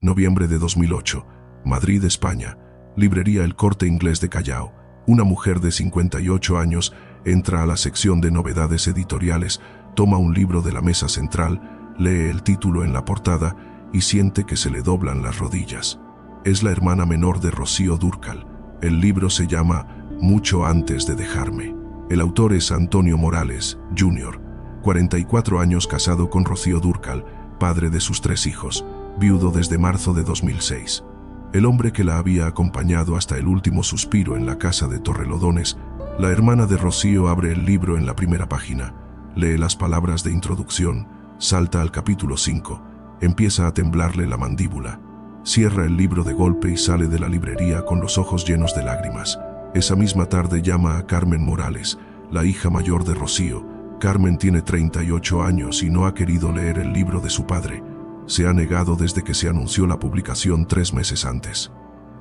Noviembre de 2008. Madrid, España. Librería El Corte Inglés de Callao. Una mujer de 58 años entra a la sección de novedades editoriales, toma un libro de la mesa central, lee el título en la portada y siente que se le doblan las rodillas. Es la hermana menor de Rocío Dúrcal. El libro se llama Mucho antes de dejarme. El autor es Antonio Morales, Jr., 44 años, casado con Rocío Dúrcal, padre de sus 3 hijos, viudo desde marzo de 2006. El hombre que la había acompañado hasta el último suspiro en la casa de Torrelodones. La hermana de Rocío abre el libro en la primera página, lee las palabras de introducción, salta al capítulo 5, empieza a temblarle la mandíbula. Cierra el libro de golpe y sale de la librería con los ojos llenos de lágrimas. Esa misma tarde llama a Carmen Morales, la hija mayor de Rocío. Carmen tiene 38 años y no ha querido leer el libro de su padre. Se ha negado desde que se anunció la publicación 3 meses antes.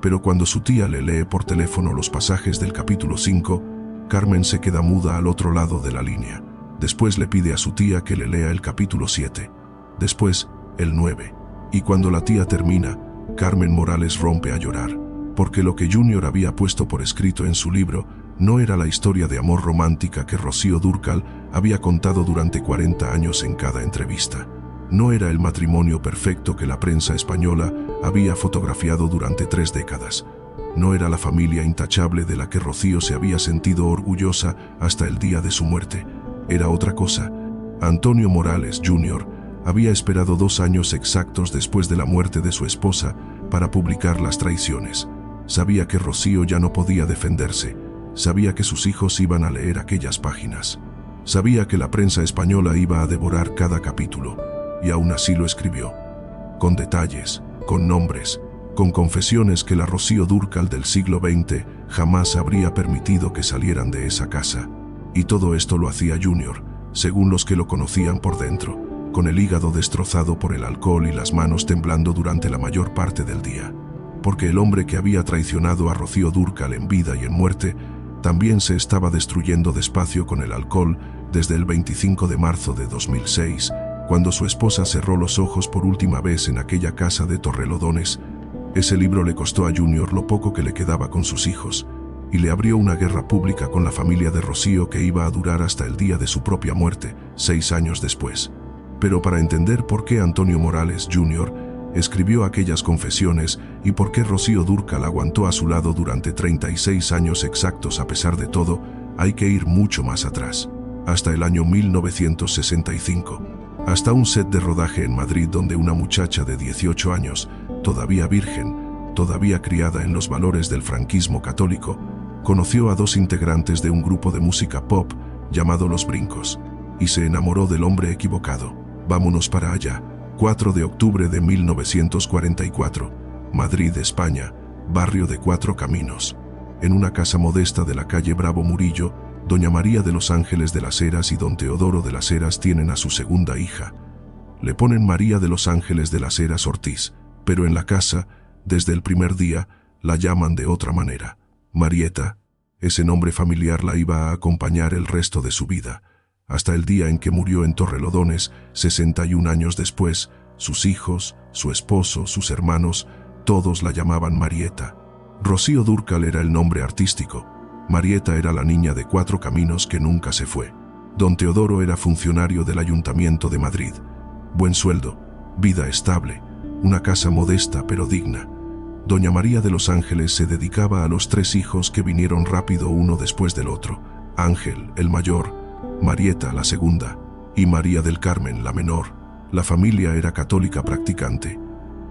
Pero cuando su tía le lee por teléfono los pasajes del capítulo 5, Carmen se queda muda al otro lado de la línea. Después le pide a su tía que le lea el capítulo 7. Después, el 9. Y cuando la tía termina, Carmen Morales rompe a llorar, porque lo que Junior había puesto por escrito en su libro no era la historia de amor romántica que Rocío Dúrcal había contado durante 40 años en cada entrevista. No era el matrimonio perfecto que la prensa española había fotografiado durante 3 décadas. No era la familia intachable de la que Rocío se había sentido orgullosa hasta el día de su muerte. Era otra cosa. Antonio Morales, Jr., había esperado 2 años exactos después de la muerte de su esposa para publicar Las traiciones. Sabía que Rocío ya no podía defenderse. Sabía que sus hijos iban a leer aquellas páginas. Sabía que la prensa española iba a devorar cada capítulo. Y aún así lo escribió. Con detalles, con nombres, con confesiones que la Rocío Dúrcal del siglo XX jamás habría permitido que salieran de esa casa. Y todo esto lo hacía Junior, según los que lo conocían por dentro, con el hígado destrozado por el alcohol y las manos temblando durante la mayor parte del día. Porque el hombre que había traicionado a Rocío Dúrcal en vida y en muerte también se estaba destruyendo despacio con el alcohol desde el 25 de marzo de 2006, cuando su esposa cerró los ojos por última vez en aquella casa de Torrelodones. Ese libro le costó a Junior lo poco que le quedaba con sus hijos, y le abrió una guerra pública con la familia de Rocío que iba a durar hasta el día de su propia muerte, 6 años después. Pero para entender por qué Antonio Morales, Jr., escribió aquellas confesiones y por qué Rocío Dúrcal aguantó a su lado durante 36 años exactos a pesar de todo, hay que ir mucho más atrás, hasta el año 1965. Hasta un set de rodaje en Madrid donde una muchacha de 18 años, todavía virgen, todavía criada en los valores del franquismo católico, conoció a 2 integrantes de un grupo de música pop llamado Los Brincos, y se enamoró del hombre equivocado. Vámonos para allá. 4 de octubre de 1944, Madrid, España, barrio de 4 Caminos. En una casa modesta de la calle Bravo Murillo, doña María de los Ángeles de las Heras y don Teodoro de las Heras tienen a su segunda hija. Le ponen María de los Ángeles de las Heras Ortiz, pero en la casa, desde el primer día, la llaman de otra manera. Marieta. Ese nombre familiar la iba a acompañar el resto de su vida, hasta el día en que murió en Torrelodones, 61 años después. Sus hijos, su esposo, sus hermanos, todos la llamaban Marieta. Rocío Dúrcal era el nombre artístico. Marieta era la niña de 4 Caminos que nunca se fue. Don Teodoro era funcionario del Ayuntamiento de Madrid. Buen sueldo, vida estable, una casa modesta pero digna. Doña María de los Ángeles se dedicaba a los 3 hijos que vinieron rápido uno después del otro. Ángel, el mayor, Marieta, la segunda, y María del Carmen, la menor. La familia era católica practicante.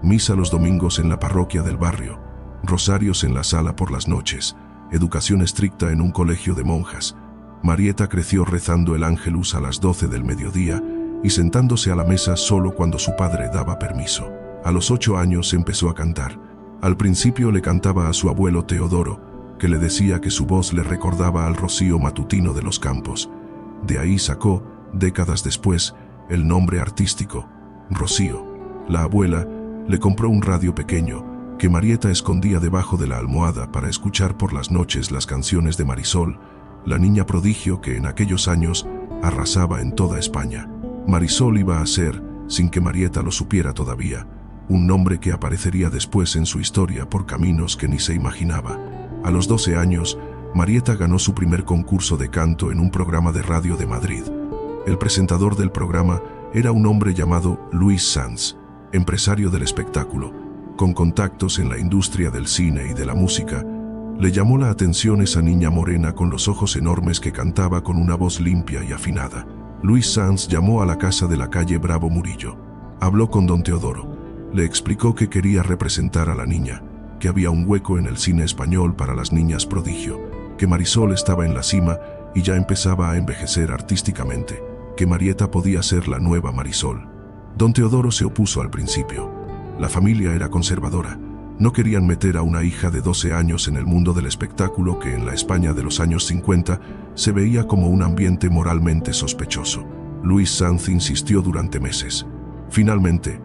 Misa los domingos en la parroquia del barrio, rosarios en la sala por las noches, educación estricta en un colegio de monjas. Marieta creció rezando el Ángelus a las 12 del mediodía y sentándose a la mesa solo cuando su padre daba permiso. A los 8 años empezó a cantar. Al principio le cantaba a su abuelo Teodoro, que le decía que su voz le recordaba al rocío matutino de los campos. De ahí sacó, décadas después, el nombre artístico, Rocío. La abuela le compró un radio pequeño que Marieta escondía debajo de la almohada para escuchar por las noches las canciones de Marisol, la niña prodigio que en aquellos años arrasaba en toda España. Marisol iba a ser, sin que Marieta lo supiera todavía, un nombre que aparecería después en su historia por caminos que ni se imaginaba. A los 12 años, Marieta ganó su primer concurso de canto en un programa de radio de Madrid. El presentador del programa era un hombre llamado Luis Sanz, empresario del espectáculo, con contactos en la industria del cine y de la música. Le llamó la atención esa niña morena con los ojos enormes que cantaba con una voz limpia y afinada. Luis Sanz llamó a la casa de la calle Bravo Murillo. Habló con don Teodoro. Le explicó que quería representar a la niña, que había un hueco en el cine español para las niñas prodigio, que Marisol estaba en la cima y ya empezaba a envejecer artísticamente, que Marieta podía ser la nueva Marisol. Don Teodoro se opuso al principio. La familia era conservadora. No querían meter a una hija de 12 años en el mundo del espectáculo que en la España de los años 50 se veía como un ambiente moralmente sospechoso. Luis Sanz insistió durante meses. Finalmente,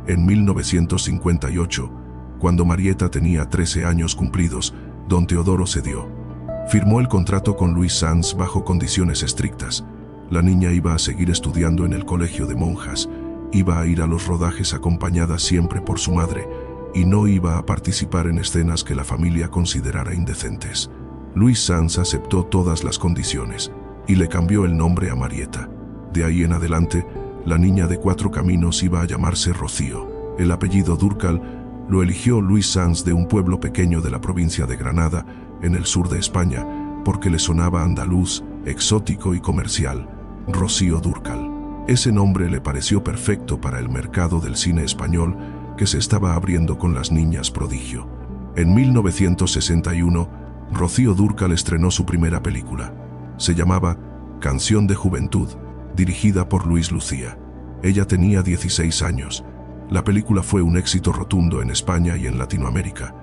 en 1958, cuando Marieta tenía 13 años cumplidos, don Teodoro cedió. Firmó el contrato con Luis Sanz bajo condiciones estrictas. La niña iba a seguir estudiando en el colegio de monjas, iba a ir a los rodajes acompañada siempre por su madre y no iba a participar en escenas que la familia considerara indecentes. Luis Sanz aceptó todas las condiciones y le cambió el nombre a Marieta. De ahí en adelante, la niña de 4 caminos iba a llamarse Rocío. El apellido Dúrcal lo eligió Luis Sanz de un pueblo pequeño de la provincia de Granada, en el sur de España, porque le sonaba andaluz, exótico y comercial. Rocío Dúrcal. Ese nombre le pareció perfecto para el mercado del cine español que se estaba abriendo con las niñas prodigio. En 1961, Rocío Dúrcal estrenó su primera película. Se llamaba Canción de Juventud, dirigida por Luis Lucía. Ella tenía 16 años. La película fue un éxito rotundo en España y en Latinoamérica.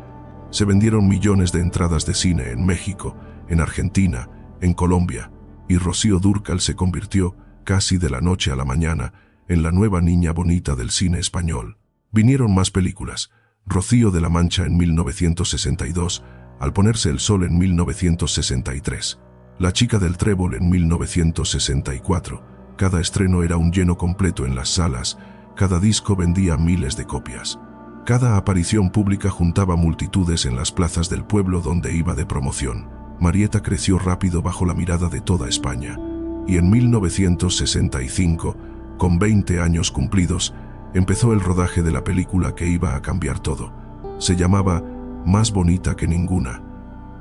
Se vendieron millones de entradas de cine en México, en Argentina, en Colombia, y Rocío Dúrcal se convirtió, casi de la noche a la mañana, en la nueva niña bonita del cine español. Vinieron más películas. Rocío de la Mancha en 1962, Al ponerse el sol en 1963, La chica del trébol en 1964. Cada estreno era un lleno completo en las salas, cada disco vendía miles de copias. Cada aparición pública juntaba multitudes en las plazas del pueblo donde iba de promoción. Marieta creció rápido bajo la mirada de toda España. Y en 1965, con 20 años cumplidos, empezó el rodaje de la película que iba a cambiar todo. Se llamaba Más bonita que ninguna.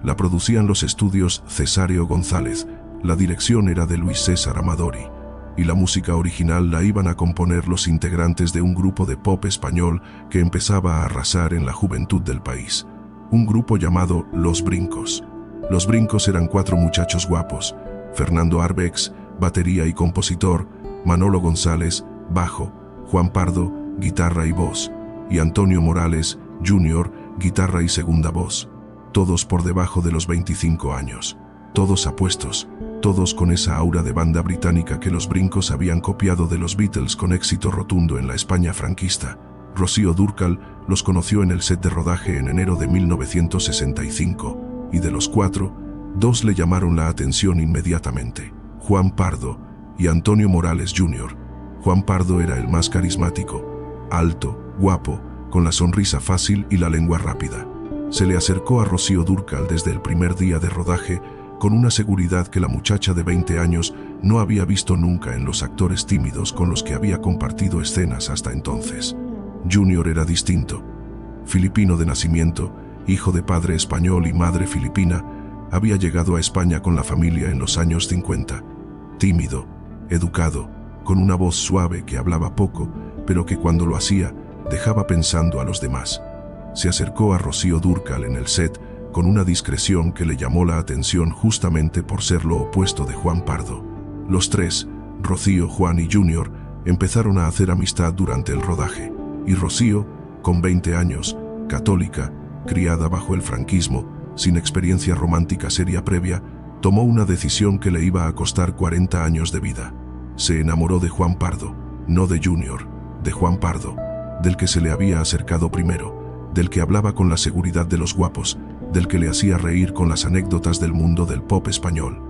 La producían los estudios Cesáreo González, la dirección era de Luis César Amadori, y la música original la iban a componer los integrantes de un grupo de pop español que empezaba a arrasar en la juventud del país. Un grupo llamado Los Brincos. Los Brincos eran 4 muchachos guapos: Fernando Arbex, batería y compositor; Manolo González, bajo; Juan Pardo, guitarra y voz; y Antonio Morales, Jr., guitarra y segunda voz. Todos por debajo de los 25 años. Todos apuestos, todos con esa aura de banda británica que los Brincos habían copiado de los Beatles con éxito rotundo en la España franquista. Rocío Dúrcal los conoció en el set de rodaje en enero de 1965, y de los 4, 2 le llamaron la atención inmediatamente: Juan Pardo y Antonio Morales Jr. Juan Pardo era el más carismático, alto, guapo, con la sonrisa fácil y la lengua rápida. Se le acercó a Rocío Dúrcal desde el primer día de rodaje con una seguridad que la muchacha de 20 años no había visto nunca en los actores tímidos con los que había compartido escenas hasta entonces. Junior era distinto. Filipino de nacimiento, hijo de padre español y madre filipina, había llegado a España con la familia en los años 50. Tímido, educado, con una voz suave que hablaba poco, pero que cuando lo hacía, dejaba pensando a los demás. Se acercó a Rocío Dúrcal en el set con una discreción que le llamó la atención justamente por ser lo opuesto de Juan Pardo. Los 3, Rocío, Juan y Junior, empezaron a hacer amistad durante el rodaje, y Rocío, con 20 años, católica, criada bajo el franquismo, sin experiencia romántica seria previa, tomó una decisión que le iba a costar 40 años de vida. Se enamoró de Juan Pardo, no de Junior, de Juan Pardo, del que se le había acercado primero, del que hablaba con la seguridad de los guapos, del que le hacía reír con las anécdotas del mundo del pop español.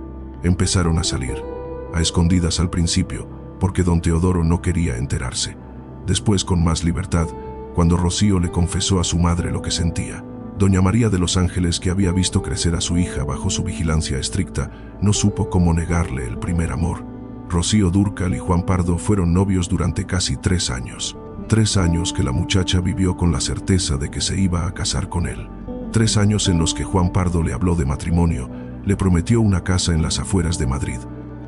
Empezaron a salir, a escondidas al principio, porque don Teodoro no quería enterarse. Después, con más libertad, cuando Rocío le confesó a su madre lo que sentía. Doña María de los Ángeles, que había visto crecer a su hija bajo su vigilancia estricta, no supo cómo negarle el primer amor. Rocío Dúrcal y Juan Pardo fueron novios durante casi 3 años. 3 años que la muchacha vivió con la certeza de que se iba a casar con él. 3 años en los que Juan Pardo le habló de matrimonio, le prometió una casa en las afueras de Madrid,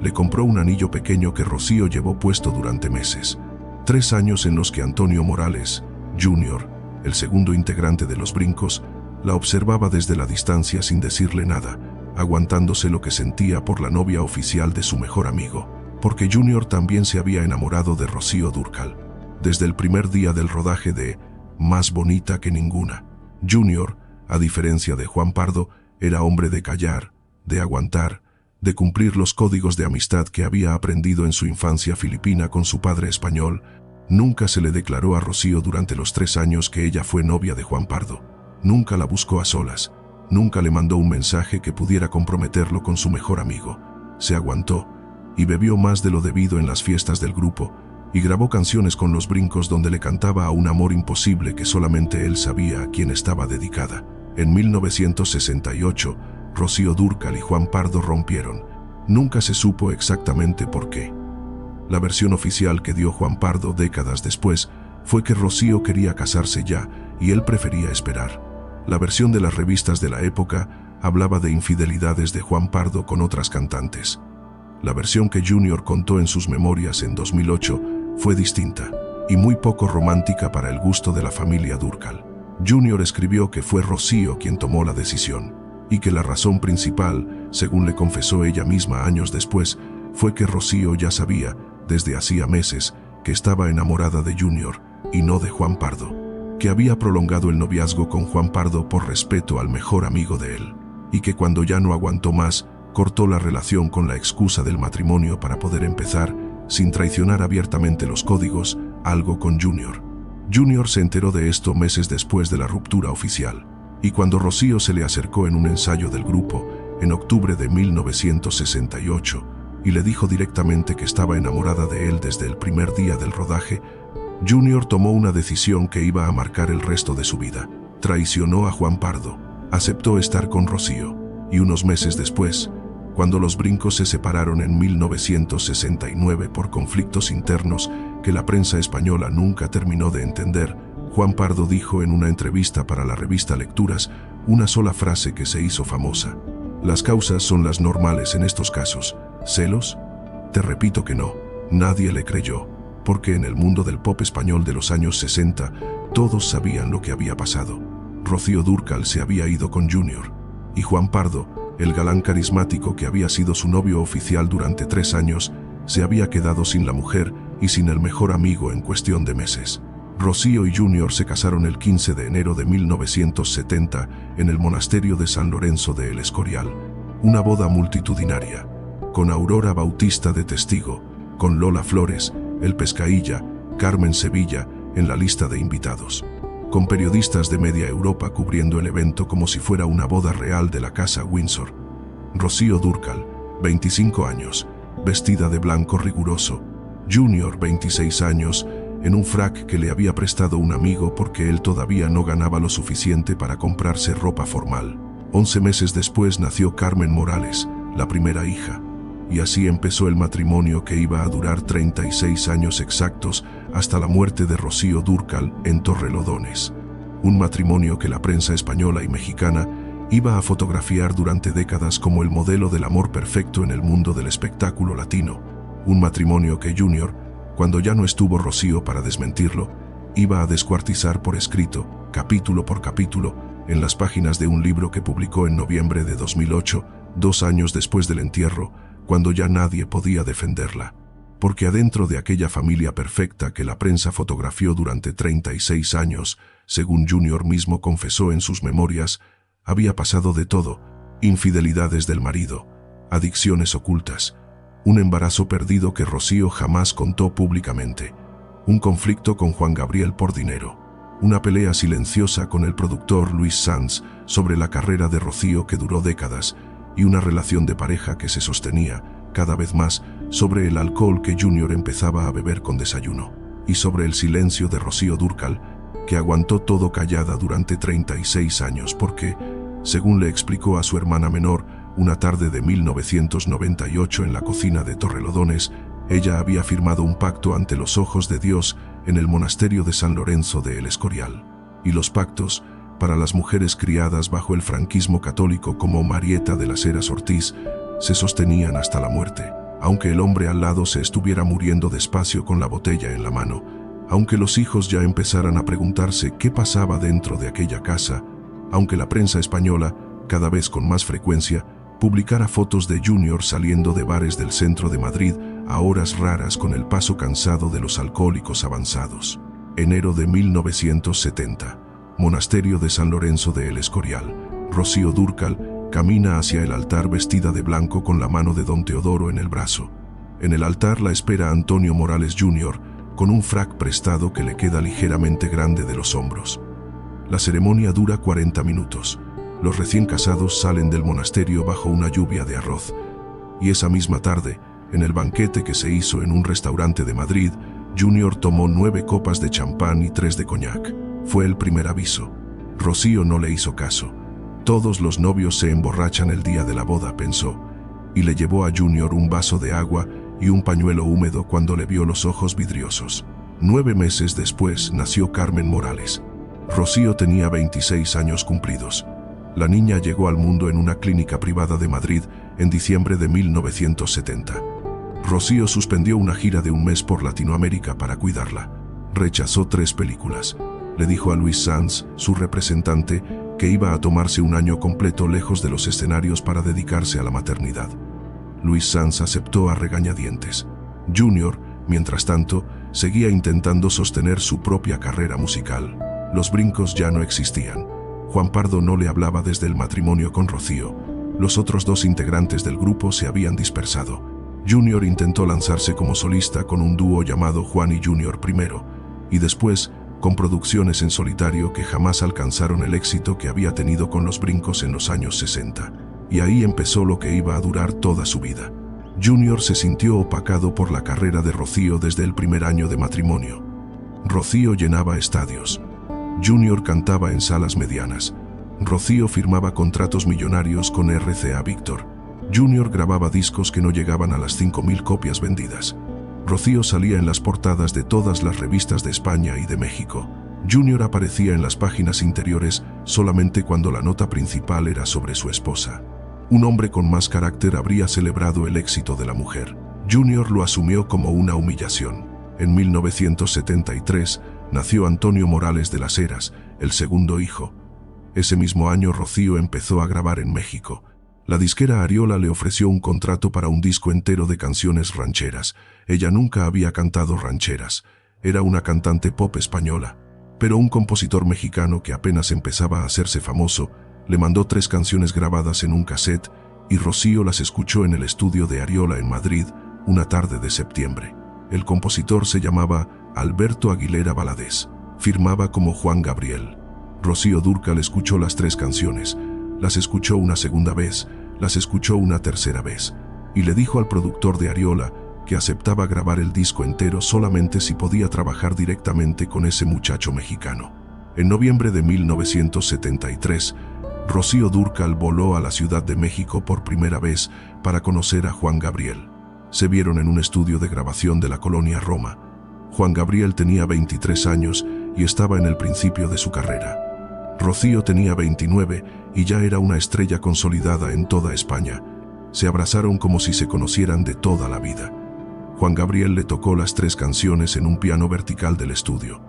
le compró un anillo pequeño que Rocío llevó puesto durante meses. 3 años en los que Antonio Morales, Jr., el segundo integrante de Los Brincos, la observaba desde la distancia sin decirle nada, aguantándose lo que sentía por la novia oficial de su mejor amigo, porque Junior también se había enamorado de Rocío Dúrcal. Desde el primer día del rodaje de Más bonita que ninguna, Junior, a diferencia de Juan Pardo, era hombre de callar, de aguantar, de cumplir los códigos de amistad que había aprendido en su infancia filipina con su padre español. Nunca se le declaró a Rocío durante los 3 años que ella fue novia de Juan Pardo. Nunca la buscó a solas, nunca le mandó un mensaje que pudiera comprometerlo con su mejor amigo. Se aguantó y bebió más de lo debido en las fiestas del grupo, y grabó canciones con Los Brincos donde le cantaba a un amor imposible que solamente él sabía a quién estaba dedicada. En 1968, Rocío Dúrcal y Juan Pardo rompieron. Nunca se supo exactamente por qué. La versión oficial que dio Juan Pardo décadas después fue que Rocío quería casarse ya y él prefería esperar. La versión de las revistas de la época hablaba de infidelidades de Juan Pardo con otras cantantes. La versión que Junior contó en sus memorias en 2008 fue distinta y muy poco romántica para el gusto de la familia Dúrcal. Junior escribió que fue Rocío quien tomó la decisión y que la razón principal, según le confesó ella misma años después, fue que Rocío ya sabía, desde hacía meses, que estaba enamorada de Junior y no de Juan Pardo, que había prolongado el noviazgo con Juan Pardo por respeto al mejor amigo de él, y que cuando ya no aguantó más, cortó la relación con la excusa del matrimonio para poder empezar, sin traicionar abiertamente los códigos, algo con Junior. Junior se enteró de esto meses después de la ruptura oficial, y cuando Rocío se le acercó en un ensayo del grupo, en octubre de 1968, y le dijo directamente que estaba enamorada de él desde el primer día del rodaje, Junior tomó una decisión que iba a marcar el resto de su vida. Traicionó a Juan Pardo, aceptó estar con Rocío, y unos meses después, cuando Los Brincos se separaron en 1969 por conflictos internos que la prensa española nunca terminó de entender, Juan Pardo dijo en una entrevista para la revista Lecturas una sola frase que se hizo famosa: "Las causas son las normales en estos casos. ¿Celos? Te repito que no". Nadie le creyó, porque en el mundo del pop español de los años 60 todos sabían lo que había pasado. Rocío Dúrcal se había ido con Junior, y Juan Pardo, el galán carismático que había sido su novio oficial durante 3 años, se había quedado sin la mujer y sin el mejor amigo en cuestión de meses. Rocío y Junior se casaron el 15 de enero de 1970 en el monasterio de San Lorenzo de El Escorial, una boda multitudinaria, con Aurora Bautista de testigo, con Lola Flores, El Pescailla, Carmen Sevilla en la lista de invitados, con periodistas de media Europa cubriendo el evento como si fuera una boda real de la casa Windsor. Rocío Dúrcal, 25 años, vestida de blanco riguroso; Junior, 26 años, en un frac que le había prestado un amigo porque él todavía no ganaba lo suficiente para comprarse ropa formal. 11 meses después nació Carmen Morales, la primera hija. Y así empezó el matrimonio que iba a durar 36 años exactos hasta la muerte de Rocío Dúrcal en Torrelodones. Un matrimonio que la prensa española y mexicana iba a fotografiar durante décadas como el modelo del amor perfecto en el mundo del espectáculo latino. Un matrimonio que Junior, cuando ya no estuvo Rocío para desmentirlo, iba a descuartizar por escrito, capítulo por capítulo, en las páginas de un libro que publicó en noviembre de 2008, 2 años después del entierro, cuando ya nadie podía defenderla. Porque adentro de aquella familia perfecta que la prensa fotografió durante 36 años, según Junior mismo confesó en sus memorias, había pasado de todo: infidelidades del marido, adicciones ocultas, un embarazo perdido que Rocío jamás contó públicamente, un conflicto con Juan Gabriel por dinero, una pelea silenciosa con el productor Luis Sanz sobre la carrera de Rocío que duró décadas, y una relación de pareja que se sostenía, cada vez más, sobre el alcohol que Junior empezaba a beber con desayuno, y sobre el silencio de Rocío Dúrcal, que aguantó todo callada durante 36 años porque, según le explicó a su hermana menor, una tarde de 1998 en la cocina de Torrelodones, ella había firmado un pacto ante los ojos de Dios en el monasterio de San Lorenzo de El Escorial. Y los pactos, para las mujeres criadas bajo el franquismo católico como Marieta de las Heras Ortiz, se sostenían hasta la muerte, aunque el hombre al lado se estuviera muriendo despacio con la botella en la mano, aunque los hijos ya empezaran a preguntarse qué pasaba dentro de aquella casa, aunque la prensa española, cada vez con más frecuencia, publicara fotos de Junior saliendo de bares del centro de Madrid a horas raras con el paso cansado de los alcohólicos avanzados. Enero de 1970. Monasterio de San Lorenzo de El Escorial. Rocío Dúrcal camina hacia el altar vestida de blanco con la mano de don Teodoro en el brazo. En el altar la espera Antonio Morales Jr., con un frac prestado que le queda ligeramente grande de los hombros. La ceremonia dura 40 minutos. Los recién casados salen del monasterio bajo una lluvia de arroz. Y esa misma tarde, en el banquete que se hizo en un restaurante de Madrid, Junior tomó 9 copas de champán y 3 de coñac. Fue el primer aviso. Rocío no le hizo caso. Todos los novios se emborrachan el día de la boda, pensó, y le llevó a Junior un vaso de agua y un pañuelo húmedo cuando le vio los ojos vidriosos. 9 meses después nació Carmen Morales. Rocío tenía 26 años cumplidos. La niña llegó al mundo en una clínica privada de Madrid en diciembre de 1970. Rocío suspendió una gira de un mes por Latinoamérica para cuidarla. Rechazó 3 películas. Le dijo a Luis Sanz, su representante, que iba a tomarse un año completo lejos de los escenarios para dedicarse a la maternidad. Luis Sanz aceptó a regañadientes. Junior, mientras tanto, seguía intentando sostener su propia carrera musical. Los brincos ya no existían. Juan Pardo no le hablaba desde el matrimonio con Rocío. Los otros 2 integrantes del grupo se habían dispersado. Junior intentó lanzarse como solista con un dúo llamado Juan y Junior primero, y después con producciones en solitario que jamás alcanzaron el éxito que había tenido con los brincos en los años 60. Y ahí empezó lo que iba a durar toda su vida. Junior se sintió opacado por la carrera de Rocío desde el primer año de matrimonio. Rocío llenaba estadios. Junior cantaba en salas medianas. Rocío firmaba contratos millonarios con RCA Víctor. Junior grababa discos que no llegaban a las 5.000 copias vendidas. Rocío salía en las portadas de todas las revistas de España y de México. Junior aparecía en las páginas interiores solamente cuando la nota principal era sobre su esposa. Un hombre con más carácter habría celebrado el éxito de la mujer. Junior lo asumió como una humillación. En 1973 nació Antonio Morales de las Heras, el segundo hijo. Ese mismo año Rocío empezó a grabar en México. La disquera Ariola le ofreció un contrato para un disco entero de canciones rancheras. Ella nunca había cantado rancheras. Era una cantante pop española. Pero un compositor mexicano que apenas empezaba a hacerse famoso le mandó 3 canciones grabadas en un cassette y Rocío las escuchó en el estudio de Ariola en Madrid una tarde de septiembre. El compositor se llamaba Alberto Aguilera Valadez. Firmaba como Juan Gabriel. Rocío Dúrcal escuchó las 3 canciones. Las escuchó una segunda vez, las escuchó una tercera vez, y le dijo al productor de Ariola que aceptaba grabar el disco entero solamente si podía trabajar directamente con ese muchacho mexicano. En noviembre de 1973, Rocío Dúrcal voló a la Ciudad de México por primera vez para conocer a Juan Gabriel. Se vieron en un estudio de grabación de la colonia Roma. Juan Gabriel tenía 23 años y estaba en el principio de su carrera. Rocío tenía 29 y ya era una estrella consolidada en toda España. Se abrazaron como si se conocieran de toda la vida. Juan Gabriel le tocó las 3 canciones en un piano vertical del estudio.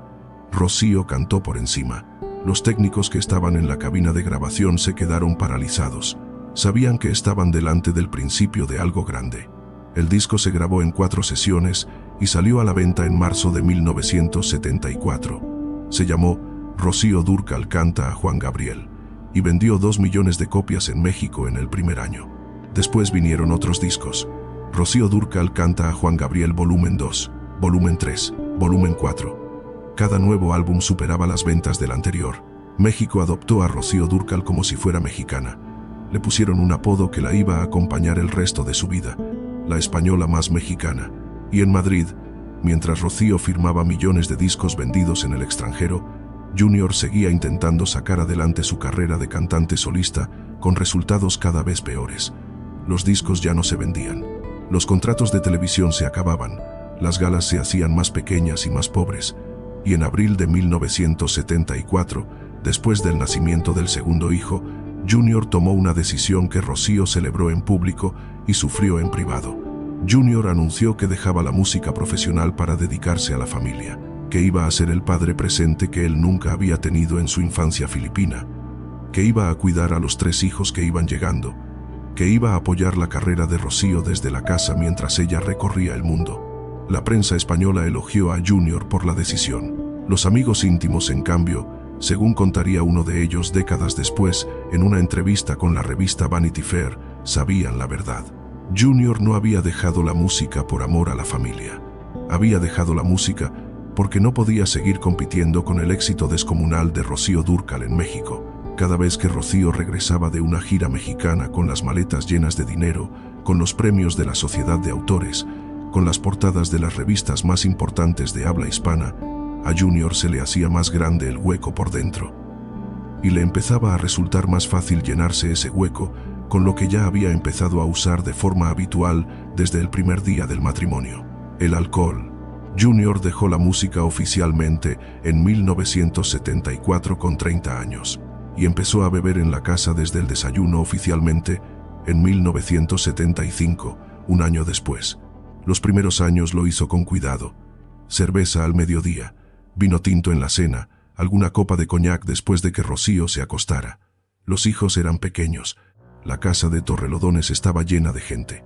Rocío cantó por encima. Los técnicos que estaban en la cabina de grabación se quedaron paralizados. Sabían que estaban delante del principio de algo grande. El disco se grabó en 4 sesiones y salió a la venta en marzo de 1974. Se llamó Rocío Dúrcal canta a Juan Gabriel y vendió 2 millones de copias en México en el primer año. Después vinieron otros discos. Rocío Dúrcal canta a Juan Gabriel volumen 2, volumen 3, volumen 4. Cada nuevo álbum superaba las ventas del anterior. México adoptó a Rocío Dúrcal como si fuera mexicana. Le pusieron un apodo que la iba a acompañar el resto de su vida, la española más mexicana. Y en Madrid, mientras Rocío firmaba millones de discos vendidos en el extranjero, Junior seguía intentando sacar adelante su carrera de cantante solista, con resultados cada vez peores. Los discos ya no se vendían. Los contratos de televisión se acababan. Las galas se hacían más pequeñas y más pobres. Y en abril de 1974, después del nacimiento del segundo hijo, Junior tomó una decisión que Rocío celebró en público y sufrió en privado. Junior anunció que dejaba la música profesional para dedicarse a la familia, que iba a ser el padre presente que él nunca había tenido en su infancia filipina, que iba a cuidar a los 3 hijos que iban llegando, que iba a apoyar la carrera de Rocío desde la casa mientras ella recorría el mundo. La prensa española elogió a Junior por la decisión. Los amigos íntimos, en cambio, según contaría uno de ellos décadas después, en una entrevista con la revista Vanity Fair, sabían la verdad. Junior no había dejado la música por amor a la familia. Había dejado la música porque no podía seguir compitiendo con el éxito descomunal de Rocío Dúrcal en México. Cada vez que Rocío regresaba de una gira mexicana con las maletas llenas de dinero, con los premios de la Sociedad de Autores, con las portadas de las revistas más importantes de habla hispana, a Junior se le hacía más grande el hueco por dentro. Y le empezaba a resultar más fácil llenarse ese hueco con lo que ya había empezado a usar de forma habitual desde el primer día del matrimonio: el alcohol. Junior dejó la música oficialmente en 1974 con 30 años y empezó a beber en la casa desde el desayuno oficialmente en 1975, un año después. Los primeros años lo hizo con cuidado: cerveza al mediodía, vino tinto en la cena, alguna copa de coñac después de que Rocío se acostara. Los hijos eran pequeños. La casa de Torrelodones estaba llena de gente.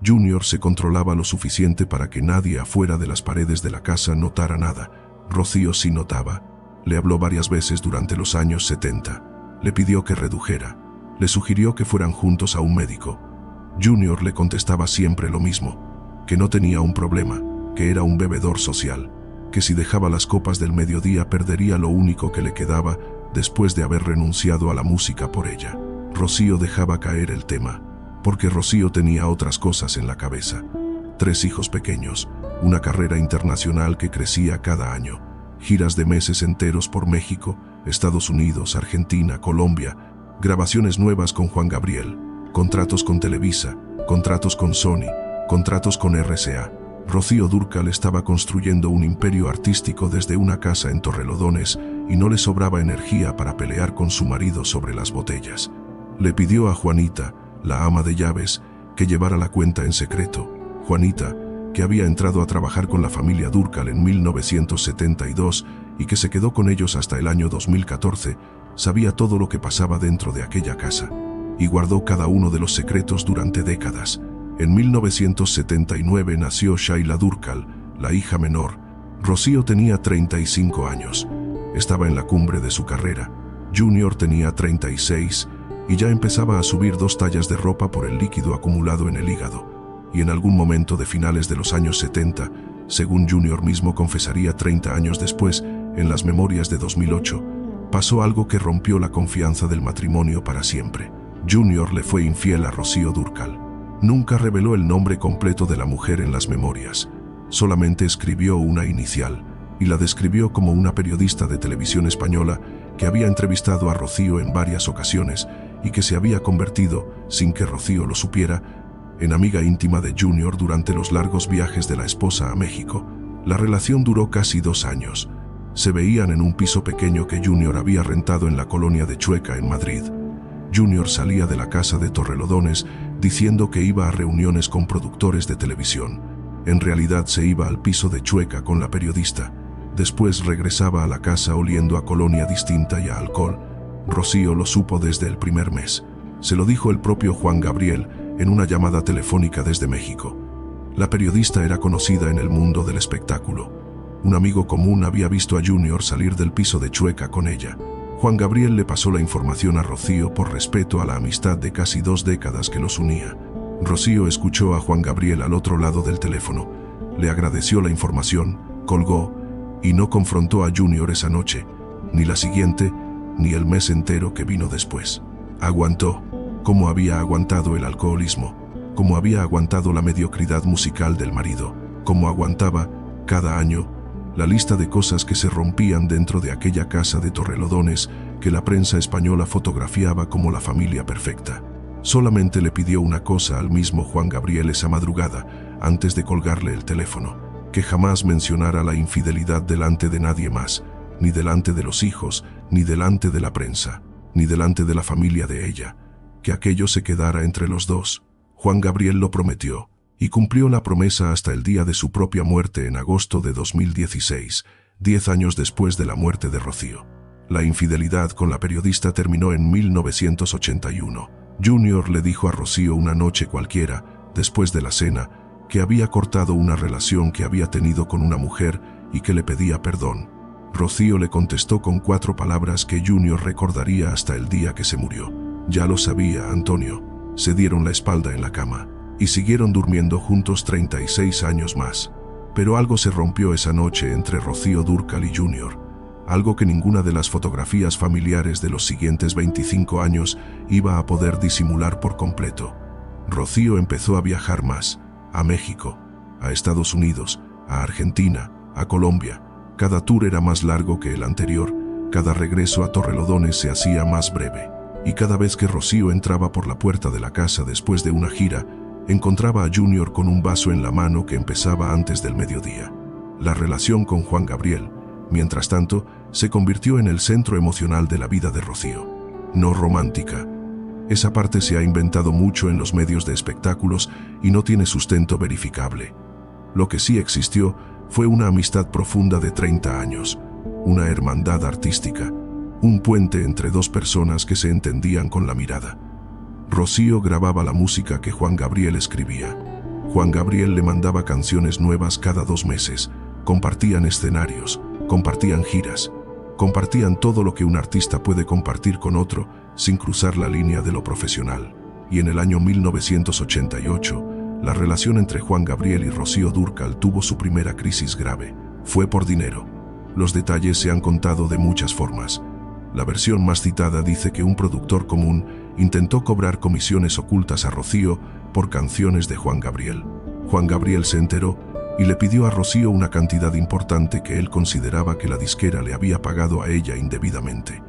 Junior se controlaba lo suficiente para que nadie afuera de las paredes de la casa notara nada. Rocío sí notaba. Le habló varias veces durante los años 70. Le pidió que redujera. Le sugirió que fueran juntos a un médico. Junior le contestaba siempre lo mismo: que no tenía un problema, que era un bebedor social, que si dejaba las copas del mediodía perdería lo único que le quedaba después de haber renunciado a la música por ella. Rocío dejaba caer el tema, porque Rocío tenía otras cosas en la cabeza: 3 hijos pequeños, una carrera internacional que crecía cada año, giras de meses enteros por México, Estados Unidos, Argentina, Colombia, grabaciones nuevas con Juan Gabriel, contratos con Televisa, contratos con Sony, contratos con RCA. Rocío Dúrcal estaba construyendo un imperio artístico desde una casa en Torrelodones y no le sobraba energía para pelear con su marido sobre las botellas. Le pidió a Juanita, la ama de llaves, que llevara la cuenta en secreto. Juanita, que había entrado a trabajar con la familia Dúrcal en 1972 y que se quedó con ellos hasta el año 2014, sabía todo lo que pasaba dentro de aquella casa y guardó cada uno de los secretos durante décadas. En 1979 nació Shaila Dúrcal, la hija menor. Rocío tenía 35 años. Estaba en la cumbre de su carrera. Junior tenía 36 y ya empezaba a subir 2 tallas de ropa por el líquido acumulado en el hígado. Y en algún momento de finales de los años 70, según Junior mismo confesaría 30 años después, en las memorias de 2008, pasó algo que rompió la confianza del matrimonio para siempre. Junior le fue infiel a Rocío Dúrcal. Nunca reveló el nombre completo de la mujer en las memorias. Solamente escribió una inicial y la describió como una periodista de televisión española que había entrevistado a Rocío en varias ocasiones y que se había convertido, sin que Rocío lo supiera, en amiga íntima de Junior durante los largos viajes de la esposa a México. La relación duró casi 2 años. Se veían en un piso pequeño que Junior había rentado en la colonia de Chueca, en Madrid. Junior salía de la casa de Torrelodones diciendo que iba a reuniones con productores de televisión. En realidad se iba al piso de Chueca con la periodista. Después regresaba a la casa oliendo a colonia distinta y a alcohol. Rocío lo supo desde el primer mes. Se lo dijo el propio Juan Gabriel en una llamada telefónica desde México. La periodista era conocida en el mundo del espectáculo. Un amigo común había visto a Junior salir del piso de Chueca con ella. Juan Gabriel le pasó la información a Rocío por respeto a la amistad de casi 2 décadas que los unía. Rocío escuchó a Juan Gabriel al otro lado del teléfono. Le agradeció la información, colgó y no confrontó a Junior esa noche, ni la siguiente, ni el mes entero que vino después. Aguantó, como había aguantado el alcoholismo, como había aguantado la mediocridad musical del marido, como aguantaba, cada año, La lista de cosas que se rompían dentro de aquella casa de Torrelodones que la prensa española fotografiaba como la familia perfecta. Solamente le pidió una cosa al mismo Juan Gabriel esa madrugada, antes de colgarle el teléfono: que jamás mencionara la infidelidad delante de nadie más, ni delante de los hijos, ni delante de la prensa, ni delante de la familia de ella, que aquello se quedara entre los dos. Juan Gabriel lo prometió, y cumplió la promesa hasta el día de su propia muerte en agosto de 2016, 10 años después de la muerte de Rocío. La infidelidad con la periodista terminó en 1981. Junior le dijo a Rocío una noche cualquiera, después de la cena, que había cortado una relación que había tenido con una mujer y que le pedía perdón. Rocío le contestó con 4 palabras que Junior recordaría hasta el día que se murió: ya lo sabía, Antonio. Se dieron la espalda en la cama y siguieron durmiendo juntos 36 años más. Pero algo se rompió esa noche entre Rocío Dúrcal y Junior, algo que ninguna de las fotografías familiares de los siguientes 25 años iba a poder disimular por completo. Rocío empezó a viajar más, a México, a Estados Unidos, a Argentina, a Colombia. Cada tour era más largo que el anterior, cada regreso a Torrelodones se hacía más breve, y cada vez que Rocío entraba por la puerta de la casa después de una gira, encontraba a Junior con un vaso en la mano que empezaba antes del mediodía. La relación con Juan Gabriel, mientras tanto, se convirtió en el centro emocional de la vida de Rocío. No romántica. Esa parte se ha inventado mucho en los medios de espectáculos y no tiene sustento verificable. Lo que sí existió fue una amistad profunda de 30 años, una hermandad artística, un puente entre dos personas que se entendían con la mirada. Rocío grababa la música que Juan Gabriel escribía. Juan Gabriel le mandaba canciones nuevas cada 2 meses, compartían escenarios, compartían giras, compartían todo lo que un artista puede compartir con otro sin cruzar la línea de lo profesional. Y en el año 1988, la relación entre Juan Gabriel y Rocío Dúrcal tuvo su primera crisis grave. Fue por dinero. Los detalles se han contado de muchas formas. La versión más citada dice que un productor común intentó cobrar comisiones ocultas a Rocío por canciones de Juan Gabriel. Juan Gabriel se enteró y le pidió a Rocío una cantidad importante que él consideraba que la disquera le había pagado a ella indebidamente.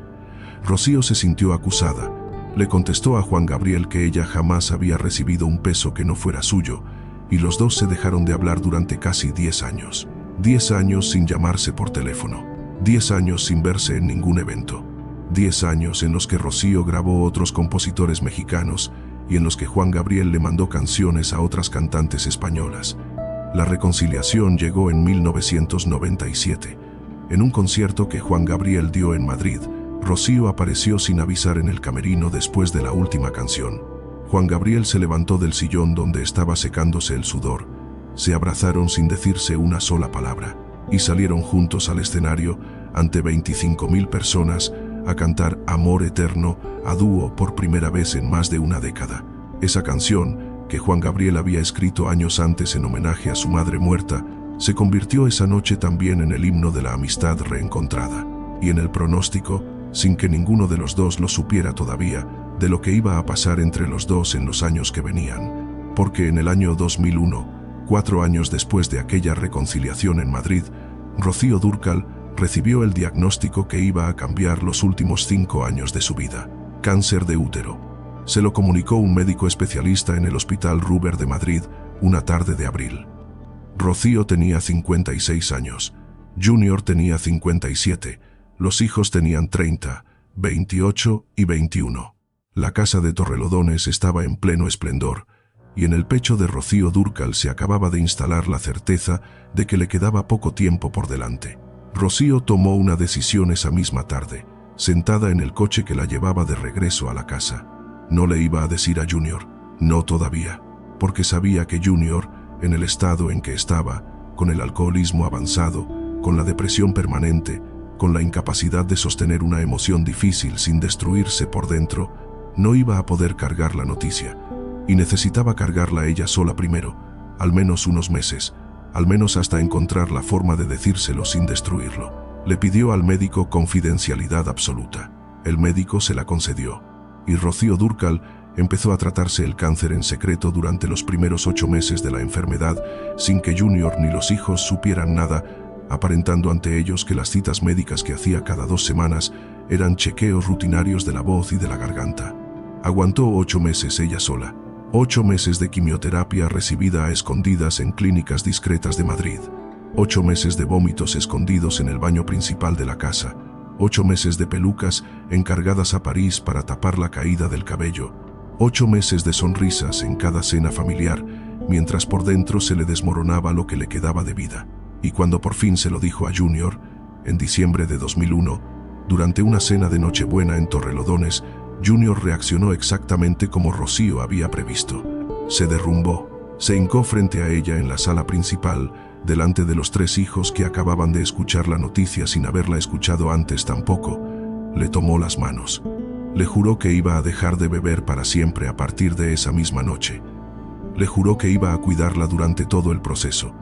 Rocío se sintió acusada. Le contestó a Juan Gabriel que ella jamás había recibido un peso que no fuera suyo, y los dos se dejaron de hablar durante casi 10 años. 10 años sin llamarse por teléfono. 10 años sin verse en ningún evento. 10 años en los que Rocío grabó otros compositores mexicanos y en los que Juan Gabriel le mandó canciones a otras cantantes españolas. La reconciliación llegó en 1997. En un concierto que Juan Gabriel dio en Madrid, Rocío apareció sin avisar en el camerino después de la última canción. Juan Gabriel se levantó del sillón donde estaba secándose el sudor. Se abrazaron sin decirse una sola palabra y salieron juntos al escenario ante 25.000 personas a cantar Amor Eterno a dúo por primera vez en más de una década. Esa canción, que Juan Gabriel había escrito años antes en homenaje a su madre muerta, se convirtió esa noche también en el himno de la amistad reencontrada y en el pronóstico, sin que ninguno de los dos lo supiera todavía, de lo que iba a pasar entre los dos en los años que venían. Porque en el año 2001, 4 años después de aquella reconciliación en Madrid, Rocío Dúrcal recibió el diagnóstico que iba a cambiar los últimos 5 años de su vida: cáncer de útero. Se lo comunicó un médico especialista en el Hospital Ruber de Madrid una tarde de abril. Rocío tenía 56 años, Junior tenía 57, los hijos tenían 30, 28 y 21. La casa de Torrelodones estaba en pleno esplendor, y en el pecho de Rocío Dúrcal se acababa de instalar la certeza de que le quedaba poco tiempo por delante. Rocío tomó una decisión esa misma tarde, sentada en el coche que la llevaba de regreso a la casa. No le iba a decir a Junior, no todavía, porque sabía que Junior, en el estado en que estaba, con el alcoholismo avanzado, con la depresión permanente, con la incapacidad de sostener una emoción difícil sin destruirse por dentro, no iba a poder cargar la noticia, y necesitaba cargarla ella sola primero, al menos unos meses, al menos hasta encontrar la forma de decírselo sin destruirlo. Le pidió al médico confidencialidad absoluta. El médico se la concedió, y Rocío Dúrcal empezó a tratarse el cáncer en secreto durante los primeros 8 meses de la enfermedad, sin que Junior ni los hijos supieran nada, aparentando ante ellos que las citas médicas que hacía cada 2 semanas eran chequeos rutinarios de la voz y de la garganta. Aguantó 8 meses ella sola. 8 meses de quimioterapia recibida a escondidas en clínicas discretas de Madrid. 8 meses de vómitos escondidos en el baño principal de la casa. 8 meses de pelucas encargadas a París para tapar la caída del cabello. 8 meses de sonrisas en cada cena familiar, mientras por dentro se le desmoronaba lo que le quedaba de vida. Y cuando por fin se lo dijo a Junior, en diciembre de 2001, durante una cena de Nochebuena en Torrelodones, Junior reaccionó exactamente como Rocío había previsto. Se derrumbó, se hincó frente a ella en la sala principal, delante de los 3 hijos que acababan de escuchar la noticia sin haberla escuchado antes tampoco. Le tomó las manos. Le juró que iba a dejar de beber para siempre a partir de esa misma noche. Le juró que iba a cuidarla durante todo el proceso.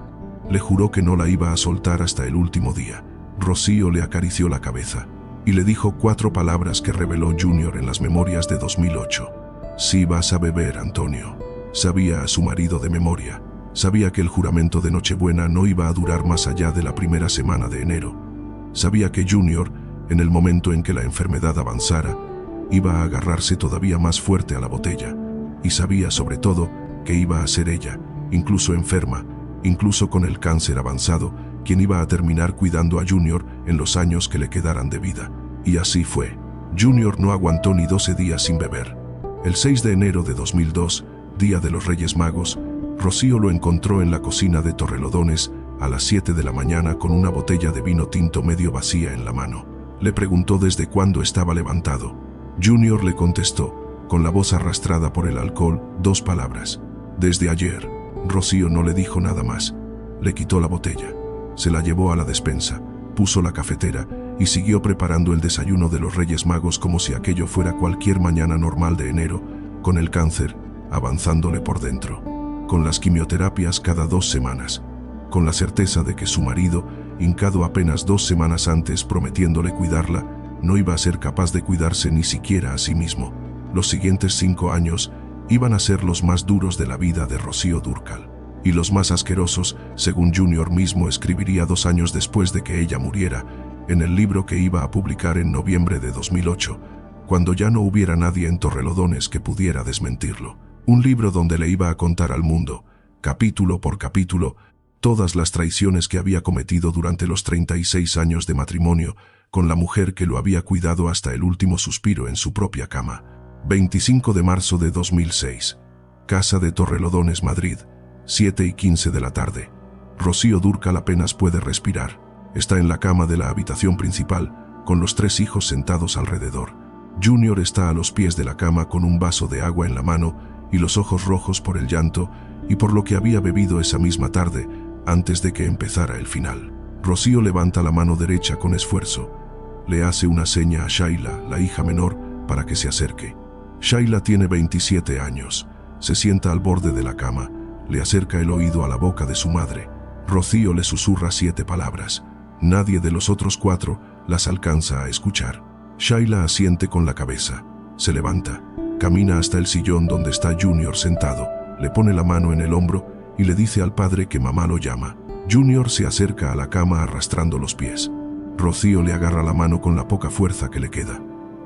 Le juró que no la iba a soltar hasta el último día. Rocío le acarició la cabeza y le dijo 4 palabras que reveló Junior en las memorias de 2008. Sí vas a beber, Antonio. Sabía a su marido de memoria. Sabía que el juramento de Nochebuena no iba a durar más allá de la primera semana de enero. Sabía que Junior, en el momento en que la enfermedad avanzara, iba a agarrarse todavía más fuerte a la botella. Y sabía, sobre todo, que iba a ser ella, incluso enferma, incluso con el cáncer avanzado, quien iba a terminar cuidando a Junior en los años que le quedaran de vida. Y así fue. Junior no aguantó ni 12 días sin beber. El 6 de enero de 2002, día de los Reyes Magos, Rocío lo encontró en la cocina de Torrelodones a las 7 de la mañana con una botella de vino tinto medio vacía en la mano. Le preguntó desde cuándo estaba levantado. Junior le contestó, con la voz arrastrada por el alcohol, 2 palabras. Desde ayer. Rocío no le dijo nada más. Le quitó la botella. Se la llevó a la despensa, puso la cafetera y siguió preparando el desayuno de los Reyes Magos como si aquello fuera cualquier mañana normal de enero, con el cáncer avanzándole por dentro, con las quimioterapias cada 2 semanas, con la certeza de que su marido, hincado apenas 2 semanas antes prometiéndole cuidarla, no iba a ser capaz de cuidarse ni siquiera a sí mismo. Los siguientes 5 años iban a ser los más duros de la vida de Rocío Dúrcal, y los más asquerosos, según Junior mismo escribiría 2 años después de que ella muriera, en el libro que iba a publicar en noviembre de 2008, cuando ya no hubiera nadie en Torrelodones que pudiera desmentirlo. Un libro donde le iba a contar al mundo, capítulo por capítulo, todas las traiciones que había cometido durante los 36 años de matrimonio con la mujer que lo había cuidado hasta el último suspiro en su propia cama. 25 de marzo de 2006. Casa de Torrelodones, Madrid, 7:15 de la tarde. Rocío Dúrcal apenas puede respirar. Está en la cama de la habitación principal, con los 3 hijos sentados alrededor. Junior está a los pies de la cama con un vaso de agua en la mano y los ojos rojos por el llanto y por lo que había bebido esa misma tarde, antes de que empezara el final. Rocío levanta la mano derecha con esfuerzo. Le hace una seña a Shaila, la hija menor, para que se acerque. Shaila tiene 27 años. Se sienta al borde de la cama, le acerca el oído a la boca de su madre. Rocío le susurra 7 palabras. Nadie de los otros 4 las alcanza a escuchar. Shaila asiente con la cabeza. Se levanta, camina hasta el sillón donde está Junior sentado, le pone la mano en el hombro y le dice al padre que mamá lo llama. Junior se acerca a la cama arrastrando los pies. Rocío le agarra la mano con la poca fuerza que le queda.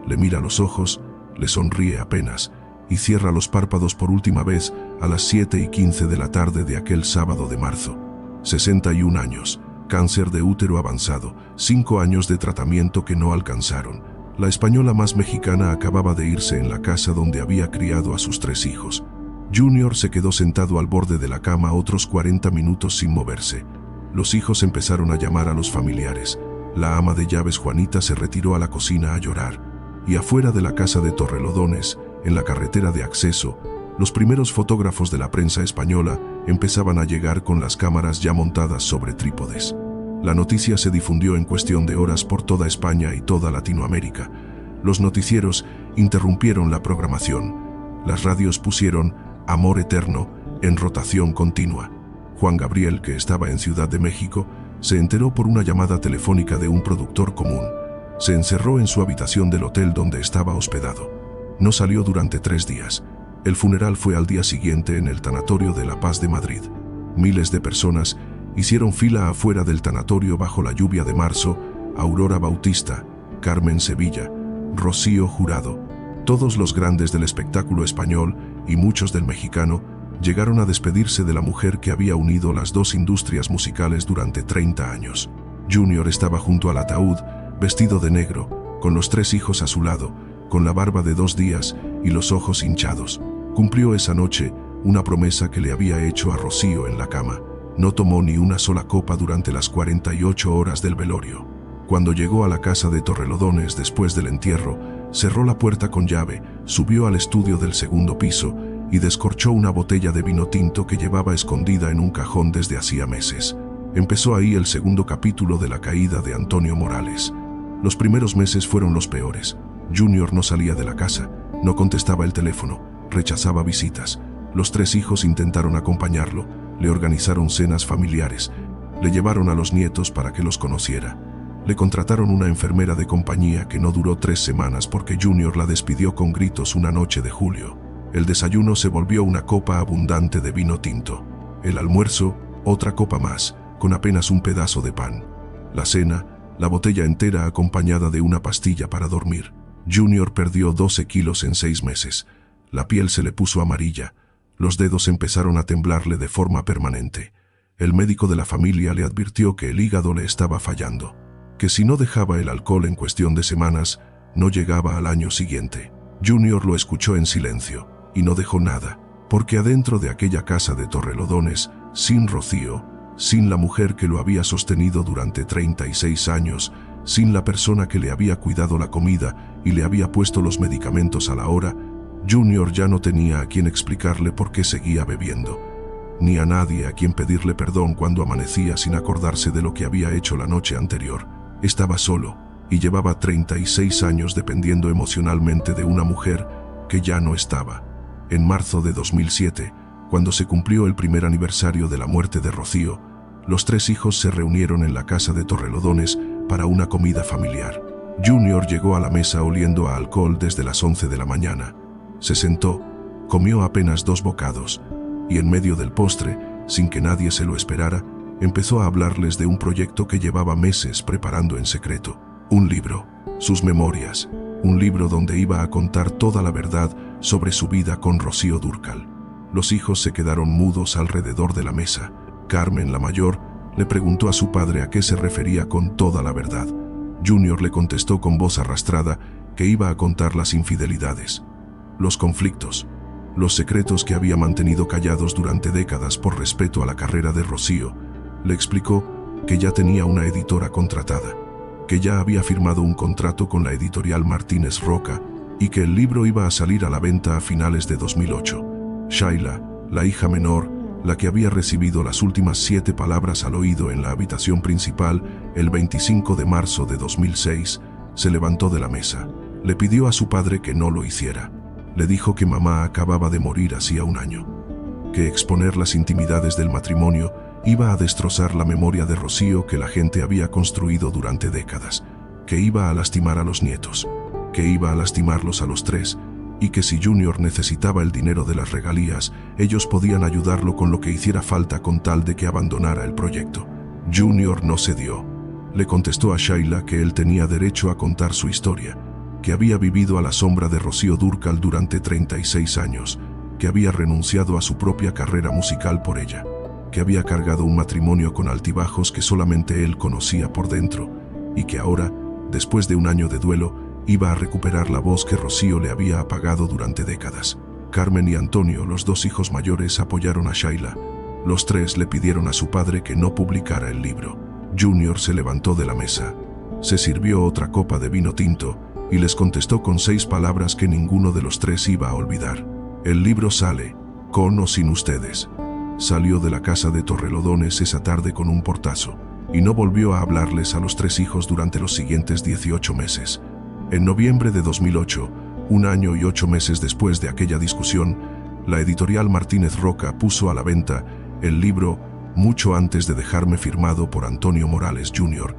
Le mira a los ojos, le sonríe apenas y cierra los párpados por última vez a las 7:15 de la tarde de aquel sábado de marzo. 61 años, cáncer de útero avanzado, 5 años de tratamiento que no alcanzaron. La española más mexicana acababa de irse en la casa donde había criado a sus 3 hijos. Junior se quedó sentado al borde de la cama otros 40 minutos sin moverse. Los hijos empezaron a llamar a los familiares. La ama de llaves Juanita se retiró a la cocina a llorar. Y afuera de la casa de Torrelodones, en la carretera de acceso, los primeros fotógrafos de la prensa española empezaban a llegar con las cámaras ya montadas sobre trípodes. La noticia se difundió en cuestión de horas por toda España y toda Latinoamérica. Los noticieros interrumpieron la programación. Las radios pusieron Amor Eterno en rotación continua. Juan Gabriel, que estaba en Ciudad de México, se enteró por una llamada telefónica de un productor común. Se encerró en su habitación del hotel donde estaba hospedado. No salió durante 3 días. El funeral fue al día siguiente en el Tanatorio de La Paz de Madrid. Miles de personas Hicieron fila afuera del tanatorio bajo la lluvia de marzo: Aurora Bautista, Carmen Sevilla, Rocío Jurado. Todos los grandes del espectáculo español y muchos del mexicano llegaron a despedirse de la mujer que había unido las dos industrias musicales durante 30 años. Junior estaba junto al ataúd, vestido de negro, con los 3 hijos a su lado, con la barba de 2 días y los ojos hinchados. Cumplió esa noche una promesa que le había hecho a Rocío en la cama. No tomó ni una sola copa durante las 48 horas del velorio. Cuando llegó a la casa de Torrelodones después del entierro, cerró la puerta con llave, subió al estudio del segundo piso y descorchó una botella de vino tinto que llevaba escondida en un cajón desde hacía meses. Empezó ahí el segundo capítulo de la caída de Antonio Morales. Los primeros meses fueron los peores. Junior no salía de la casa, no contestaba el teléfono, rechazaba visitas. Los 3 hijos intentaron acompañarlo, le organizaron cenas familiares, le llevaron a los nietos para que los conociera. Le contrataron una enfermera de compañía que no duró 3 semanas porque Junior la despidió con gritos una noche de julio. El desayuno se volvió una copa abundante de vino tinto. El almuerzo, otra copa más, con apenas un pedazo de pan. La cena, la botella entera acompañada de una pastilla para dormir. Junior perdió 12 kilos en 6 meses. La piel se le puso amarilla. Los dedos empezaron a temblarle de forma permanente. El médico de la familia le advirtió que el hígado le estaba fallando, que si no dejaba el alcohol en cuestión de semanas, no llegaba al año siguiente. Junior lo escuchó en silencio y no dejó nada, porque adentro de aquella casa de Torrelodones, sin Rocío, sin la mujer que lo había sostenido durante 36 años, sin la persona que le había cuidado la comida y le había puesto los medicamentos a la hora, Junior ya no tenía a quien explicarle por qué seguía bebiendo, ni a nadie a quien pedirle perdón cuando amanecía sin acordarse de lo que había hecho la noche anterior. Estaba solo y llevaba 36 años dependiendo emocionalmente de una mujer que ya no estaba. En marzo de 2007, cuando se cumplió el primer aniversario de la muerte de Rocío, los 3 hijos se reunieron en la casa de Torrelodones para una comida familiar. Junior llegó a la mesa oliendo a alcohol desde las 11 de la mañana. Se sentó, comió apenas 2 bocados, y en medio del postre, sin que nadie se lo esperara, empezó a hablarles de un proyecto que llevaba meses preparando en secreto. Un libro, sus memorias, un libro donde iba a contar toda la verdad sobre su vida con Rocío Dúrcal. Los hijos se quedaron mudos alrededor de la mesa. Carmen, la mayor, le preguntó a su padre a qué se refería con toda la verdad. Junior le contestó con voz arrastrada que iba a contar las infidelidades, los conflictos, los secretos que había mantenido callados durante décadas por respeto a la carrera de Rocío. Le explicó que ya tenía una editora contratada, que ya había firmado un contrato con la editorial Martínez Roca y que el libro iba a salir a la venta a finales de 2008. Shaila, la hija menor, la que había recibido las últimas 7 palabras al oído en la habitación principal el 25 de marzo de 2006, se levantó de la mesa. Le pidió a su padre que no lo hiciera. Le dijo que mamá acababa de morir hacía un año, que exponer las intimidades del matrimonio iba a destrozar la memoria de Rocío que la gente había construido durante décadas, que iba a lastimar a los nietos, que iba a lastimarlos a los 3, y que si Junior necesitaba el dinero de las regalías, ellos podían ayudarlo con lo que hiciera falta con tal de que abandonara el proyecto. Junior no cedió. Le contestó a Shaila que él tenía derecho a contar su historia, que había vivido a la sombra de Rocío Dúrcal durante 36 años, que había renunciado a su propia carrera musical por ella, que había cargado un matrimonio con altibajos que solamente él conocía por dentro, y que ahora, después de un año de duelo, iba a recuperar la voz que Rocío le había apagado durante décadas. Carmen y Antonio, los 2 hijos mayores, apoyaron a Shaila. Los 3 le pidieron a su padre que no publicara el libro. Junior se levantó de la mesa, se sirvió otra copa de vino tinto y les contestó con 6 palabras que ninguno de los 3 iba a olvidar. El libro sale, con o sin ustedes. Salió de la casa de Torrelodones esa tarde con un portazo y no volvió a hablarles a los 3 hijos durante los siguientes 18 meses. En noviembre de 2008, 1 año y 8 meses después de aquella discusión, la editorial Martínez Roca puso a la venta el libro Mucho antes de dejarme, firmado por Antonio Morales Jr.,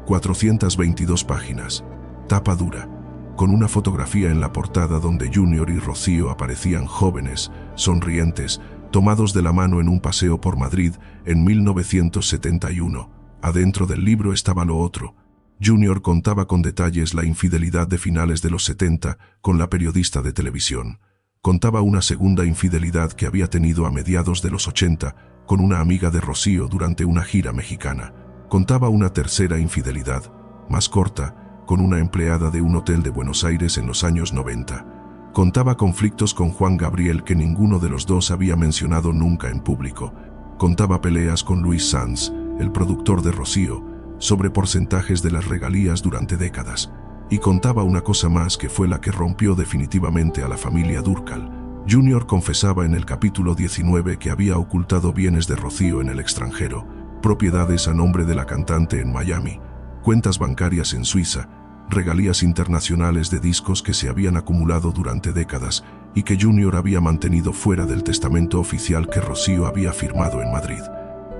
422 páginas, tapa dura, con una fotografía en la portada donde Junior y Rocío aparecían jóvenes, sonrientes, tomados de la mano en un paseo por Madrid en 1971. Adentro del libro estaba lo otro. Junior contaba con detalles la infidelidad de finales de los 70 con la periodista de televisión. Contaba una segunda infidelidad que había tenido a mediados de los 80 con una amiga de Rocío durante una gira mexicana. Contaba una tercera infidelidad, más corta, con una empleada de un hotel de Buenos Aires en los años 90. Contaba conflictos con Juan Gabriel que ninguno de los dos había mencionado nunca en público. Contaba peleas con Luis Sanz, el productor de Rocío, sobre porcentajes de las regalías durante décadas. Y contaba una cosa más que fue la que rompió definitivamente a la familia Dúrcal. Junior confesaba en el capítulo 19 que había ocultado bienes de Rocío en el extranjero, propiedades a nombre de la cantante en Miami, cuentas bancarias en Suiza, regalías internacionales de discos que se habían acumulado durante décadas y que Junior había mantenido fuera del testamento oficial que Rocío había firmado en Madrid.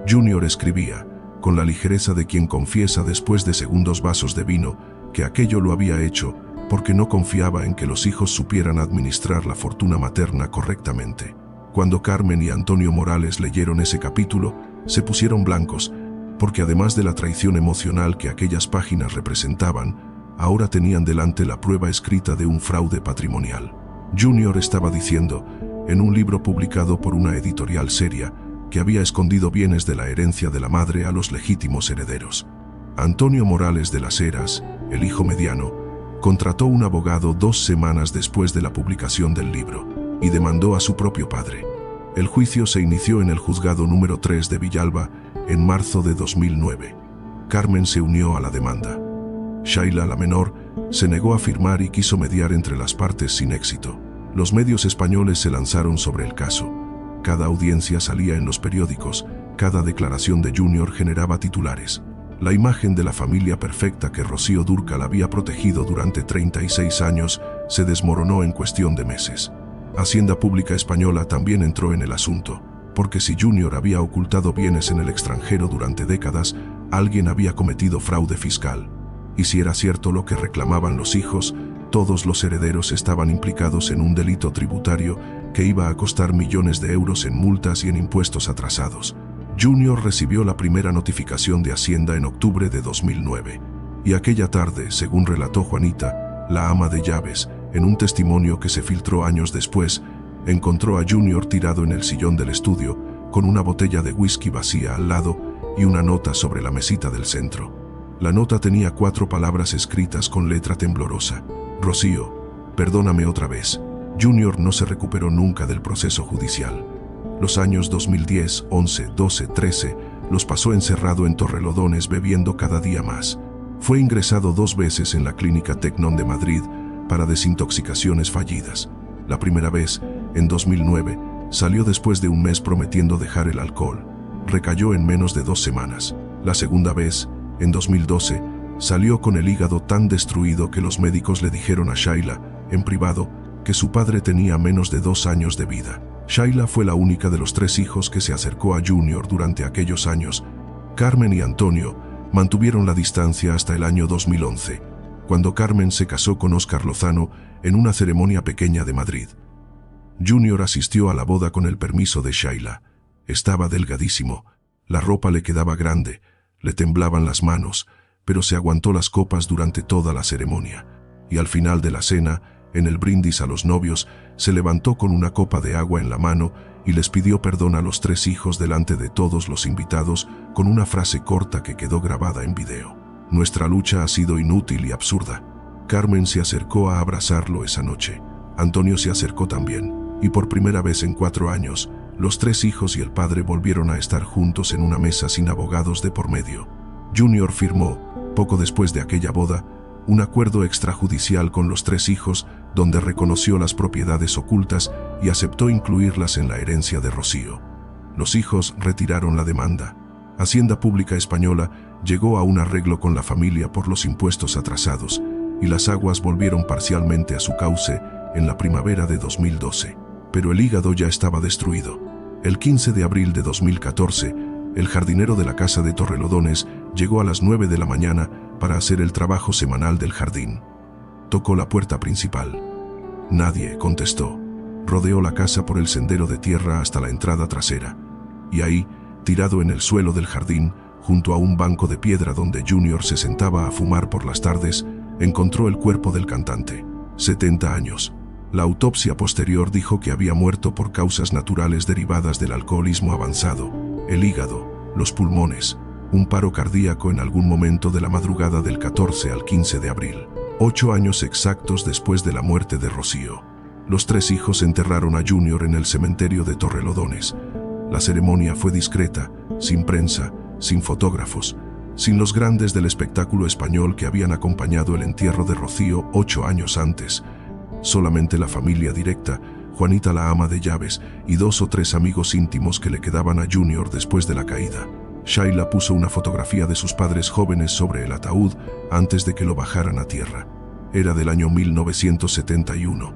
Junior escribía, con la ligereza de quien confiesa después de segundos vasos de vino, que aquello lo había hecho porque no confiaba en que los hijos supieran administrar la fortuna materna correctamente. Cuando Carmen y Antonio Morales leyeron ese capítulo, se pusieron blancos, porque además de la traición emocional que aquellas páginas representaban, ahora tenían delante la prueba escrita de un fraude patrimonial. Junior estaba diciendo, en un libro publicado por una editorial seria, que había escondido bienes de la herencia de la madre a los legítimos herederos. Antonio Morales de las Heras, el hijo mediano, contrató un abogado 2 semanas después de la publicación del libro y demandó a su propio padre. El juicio se inició en el juzgado número 3 de Villalba en marzo de 2009. Carmen se unió a la demanda. Shaila, la menor, se negó a firmar y quiso mediar entre las partes sin éxito. Los medios españoles se lanzaron sobre el caso. Cada audiencia salía en los periódicos, cada declaración de Junior generaba titulares. La imagen de la familia perfecta que Rocío Dúrcal había protegido durante 36 años se desmoronó en cuestión de meses. Hacienda Pública Española también entró en el asunto, porque si Junior había ocultado bienes en el extranjero durante décadas, alguien había cometido fraude fiscal. Y si era cierto lo que reclamaban los hijos, todos los herederos estaban implicados en un delito tributario que iba a costar millones de euros en multas y en impuestos atrasados. Junior recibió la primera notificación de Hacienda en octubre de 2009. Y aquella tarde, según relató Juanita, la ama de llaves, en un testimonio que se filtró años después, encontró a Junior tirado en el sillón del estudio, con una botella de whisky vacía al lado y una nota sobre la mesita del centro. La nota tenía 4 palabras escritas con letra temblorosa. Rocío, perdóname otra vez. Junior no se recuperó nunca del proceso judicial. Los años 2010, 11, 12, 13 los pasó encerrado en Torrelodones bebiendo cada día más. Fue ingresado 2 veces en la clínica Tecnon de Madrid para desintoxicaciones fallidas. La primera vez, en 2009, salió después de un mes prometiendo dejar el alcohol. Recayó en menos de 2 semanas. La segunda vez, en 2012, salió con el hígado tan destruido que los médicos le dijeron a Shaila, en privado, que su padre tenía menos de 2 años de vida. Shaila fue la única de los 3 hijos que se acercó a Junior durante aquellos años. Carmen y Antonio mantuvieron la distancia hasta el año 2011, cuando Carmen se casó con Óscar Lozano en una ceremonia pequeña de Madrid. Junior asistió a la boda con el permiso de Shaila. Estaba delgadísimo, la ropa le quedaba grande, le temblaban las manos, pero se aguantó las copas durante toda la ceremonia. Y al final de la cena, en el brindis a los novios, se levantó con una copa de agua en la mano y les pidió perdón a los 3 hijos delante de todos los invitados con una frase corta que quedó grabada en video. Nuestra lucha ha sido inútil y absurda. Carmen se acercó a abrazarlo esa noche. Antonio se acercó también, y por primera vez en 4 años, los 3 hijos y el padre volvieron a estar juntos en una mesa sin abogados de por medio. Junior firmó, poco después de aquella boda, un acuerdo extrajudicial con los 3 hijos donde reconoció las propiedades ocultas y aceptó incluirlas en la herencia de Rocío. Los hijos retiraron la demanda. Hacienda Pública Española llegó a un arreglo con la familia por los impuestos atrasados y las aguas volvieron parcialmente a su cauce en la primavera de 2012. Pero el hígado ya estaba destruido. El 15 de abril de 2014, el jardinero de la casa de Torrelodones llegó a las 9 de la mañana para hacer el trabajo semanal del jardín. Tocó la puerta principal. Nadie contestó. rodeó la casa por el sendero de tierra hasta la entrada trasera. Y ahí, tirado en el suelo del jardín, junto a un banco de piedra donde Junior se sentaba a fumar por las tardes, encontró el cuerpo del cantante. 70 años. La autopsia posterior dijo que había muerto por causas naturales derivadas del alcoholismo avanzado, el hígado, los pulmones, un paro cardíaco en algún momento de la madrugada del 14 al 15 de abril. 8 años exactos después de la muerte de Rocío. Los 3 hijos enterraron a Junior en el cementerio de Torrelodones. La ceremonia fue discreta, sin prensa, sin fotógrafos, sin los grandes del espectáculo español que habían acompañado el entierro de Rocío 8 años antes. Solamente la familia directa, Juanita la ama de llaves y 2 o 3 amigos íntimos que le quedaban a Junior después de la caída. Shaila puso una fotografía de sus padres jóvenes sobre el ataúd antes de que lo bajaran a tierra. Era del año 1971.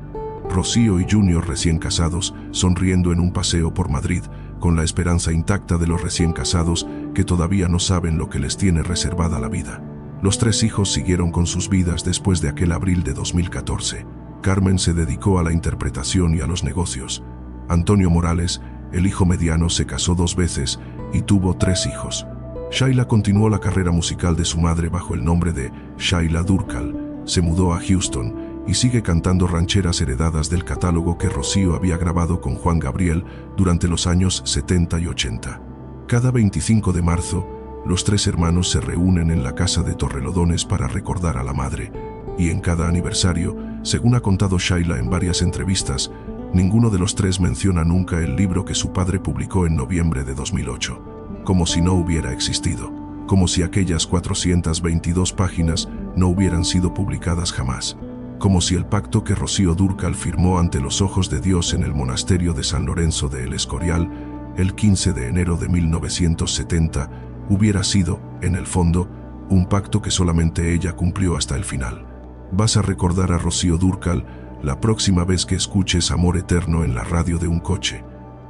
Rocío y Junior recién casados, sonriendo en un paseo por Madrid, con la esperanza intacta de los recién casados que todavía no saben lo que les tiene reservada la vida. Los 3 hijos siguieron con sus vidas después de aquel abril de 2014. Carmen se dedicó a la interpretación y a los negocios. Antonio Morales, el hijo mediano, se casó 2 veces y tuvo 3 hijos. Shaila continuó la carrera musical de su madre bajo el nombre de Shaila Durkal, se mudó a Houston y sigue cantando rancheras heredadas del catálogo que Rocío había grabado con Juan Gabriel durante los años 70 y 80. Cada 25 de marzo, los 3 hermanos se reúnen en la casa de Torrelodones para recordar a la madre, y en cada aniversario, según ha contado Shaila en varias entrevistas, ninguno de los 3 menciona nunca el libro que su padre publicó en noviembre de 2008, como si no hubiera existido, como si aquellas 422 páginas no hubieran sido publicadas jamás, como si el pacto que Rocío Dúrcal firmó ante los ojos de Dios en el monasterio de San Lorenzo de El Escorial, el 15 de enero de 1970, hubiera sido, en el fondo, un pacto que solamente ella cumplió hasta el final. Vas a recordar a Rocío Dúrcal la próxima vez que escuches Amor Eterno en la radio de un coche.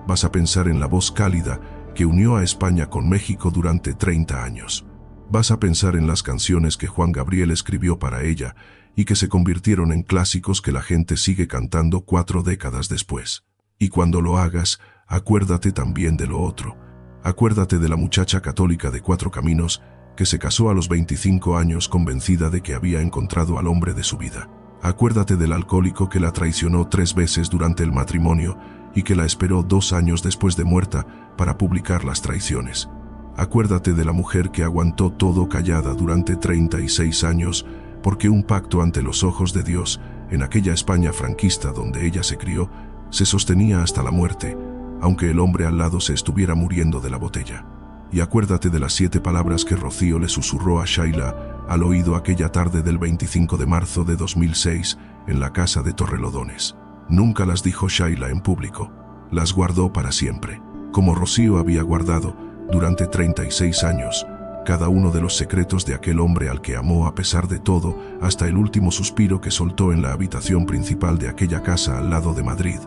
Vas a pensar en la voz cálida que unió a España con México durante 30 años. Vas a pensar en las canciones que Juan Gabriel escribió para ella y que se convirtieron en clásicos que la gente sigue cantando 4 décadas después. Y cuando lo hagas, acuérdate también de lo otro. Acuérdate de la muchacha católica de 4 Caminos que se casó a los 25 años convencida de que había encontrado al hombre de su vida. Acuérdate del alcohólico que la traicionó 3 veces durante el matrimonio y que la esperó 2 años después de muerta para publicar las traiciones. Acuérdate de la mujer que aguantó todo callada durante 36 años porque un pacto ante los ojos de Dios, en aquella España franquista donde ella se crió, se sostenía hasta la muerte, aunque el hombre al lado se estuviera muriendo de la botella. Y acuérdate de las 7 palabras que Rocío le susurró a Shaila al oído aquella tarde del 25 de marzo de 2006 en la casa de Torrelodones. Nunca las dijo Shaila en público, las guardó para siempre, como Rocío había guardado, durante 36 años, cada uno de los secretos de aquel hombre al que amó a pesar de todo, hasta el último suspiro que soltó en la habitación principal de aquella casa al lado de Madrid.